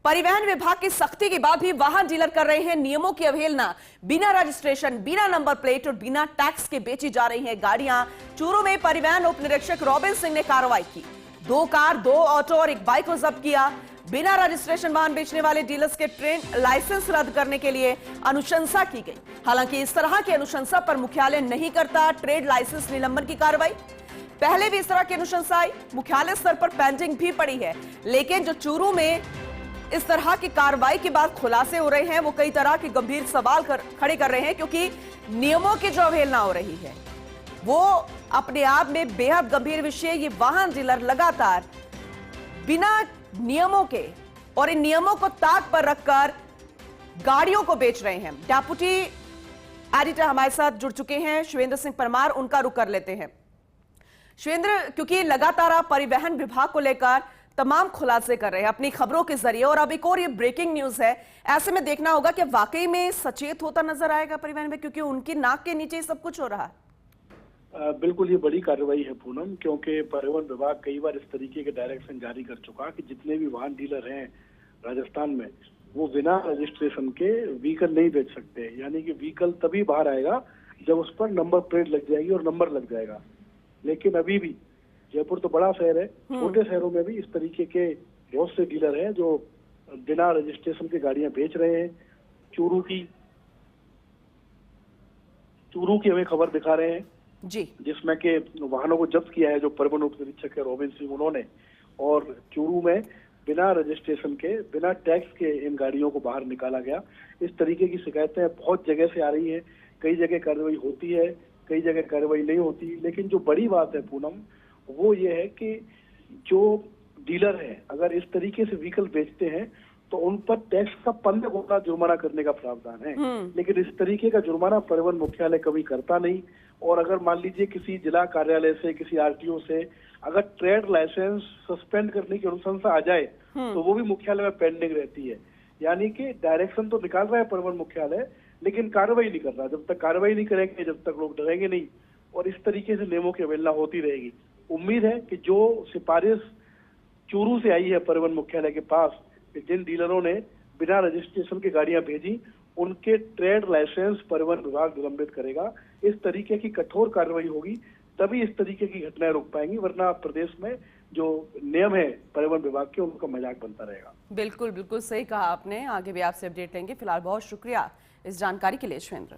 परिवहन विभाग की सख्ती के बाद भी वाहन डीलर कर रहे हैं नियमों की अवहेलना। बिना रजिस्ट्रेशन, बिना नंबर प्लेट और बिना टैक्स के बेची जा रही हैं गाड़ियां। चूरू में परिवहन उप निरीक्षक रॉबिन सिंह ने कार्रवाई की। 2 कार, 2 ऑटो और 1 बाइक को जब्त किया। बिना रजिस्ट्रेशन वाहन बेचने वाले डीलर्स के ट्रेड लाइसेंस रद्द करने के लिए अनुशंसा की गई। हालांकि इस तरह की अनुशंसा पर मुख्यालय नहीं करता ट्रेड लाइसेंस निलंबन की कार्रवाई। पहले भी इस तरह की अनुशंसा आई, मुख्यालय स्तर पर पेंडिंग भी पड़ी है। लेकिन जो चूरू में इस तरह की कार्रवाई के बाद खुलासे हो रहे हैं, वो कई तरह के गंभीर सवाल खड़े कर रहे हैं, क्योंकि नियमों की जो अवहेलना हो रही है वो अपने आप में बेहद गंभीर विषय। ये वाहन डीलर लगातार बिना नियमों के और इन नियमों को ताक पर रखकर गाड़ियों को बेच रहे हैं। डेप्यूटी एडिटर हमारे साथ जुड़ चुके हैं, शिवेंद्र सिंह परमार, उनका रुख कर लेते हैं। शिवेंद्र, क्योंकि लगातार आप परिवहन विभाग को लेकर तमाम खुलासे कर रहे हैं अपनी खबरों के जरिए, और अब एक और ये ब्रेकिंग न्यूज है, ऐसे में देखना होगा कि वाकई में सचेत होता नजर आएगा परिवहन में, क्योंकि उनकी नाक के नीचे सब कुछ हो रहा है। बिल्कुल ये बड़ी कार्रवाई है पूनम, क्योंकि परिवहन विभाग कई बार इस तरीके के डायरेक्शन जारी कर चुका कि जितने भी वाहन डीलर हैं राजस्थान में, वो बिना रजिस्ट्रेशन के व्हीकल नहीं बेच सकते। यानी कि व्हीकल तभी बाहर आएगा जब उस पर नंबर प्लेट लग जाएगी और नंबर लग जाएगा। लेकिन अभी भी जयपुर तो बड़ा शहर है, छोटे शहरों में भी इस तरीके के बहुत से डीलर हैं जो बिना रजिस्ट्रेशन के गाड़ियां बेच रहे हैं। चूरू की हमें खबर दिखा रहे हैं जी, जिसमें के वाहनों को जब्त किया है जो परिवहन उप निरीक्षक है रॉबिन सिंह, उन्होंने। और चूरू में बिना रजिस्ट्रेशन के, बिना टैक्स के इन गाड़ियों को बाहर निकाला गया। इस तरीके की शिकायतें बहुत जगह से आ रही है। कई जगह कार्रवाई होती है, कई जगह कार्रवाई नहीं होती। लेकिन जो बड़ी बात है पूनम, वो ये है कि जो डीलर है अगर इस तरीके से व्हीकल बेचते हैं तो उन पर टैक्स का 15 गुना जुर्माना करने का प्रावधान है। लेकिन इस तरीके का जुर्माना परिवहन मुख्यालय कभी करता नहीं। और अगर मान लीजिए किसी जिला कार्यालय से, किसी आरटीओ से अगर ट्रेड लाइसेंस सस्पेंड करने की अनुशंसा आ जाए तो वो भी मुख्यालय में पेंडिंग रहती है। यानी कि डायरेक्शन तो निकाल रहा है परिवहन मुख्यालय, लेकिन कार्रवाई नहीं कर रहा। जब तक कार्रवाई नहीं करेंगे, जब तक लोग डरेंगे नहीं, और इस तरीके से नियमों की अवहेलना होती रहेगी। उम्मीद है कि जो सिफारिश चूरू से आई है परिवहन मुख्यालय के पास कि जिन डीलरों ने बिना रजिस्ट्रेशन की गाड़ियां भेजी, उनके ट्रेड लाइसेंस परिवहन विभाग निलंबित करेगा। इस तरीके की कठोर कार्रवाई होगी तभी इस तरीके की घटनाएं रुक पाएंगी, वरना प्रदेश में जो नियम है परिवहन विभाग के उनका मजाक बनता रहेगा। बिल्कुल बिल्कुल सही कहा आपने। आगे भी आपसे अपडेट लेंगे। फिलहाल बहुत शुक्रिया इस जानकारी के लिए शिवेंद्र।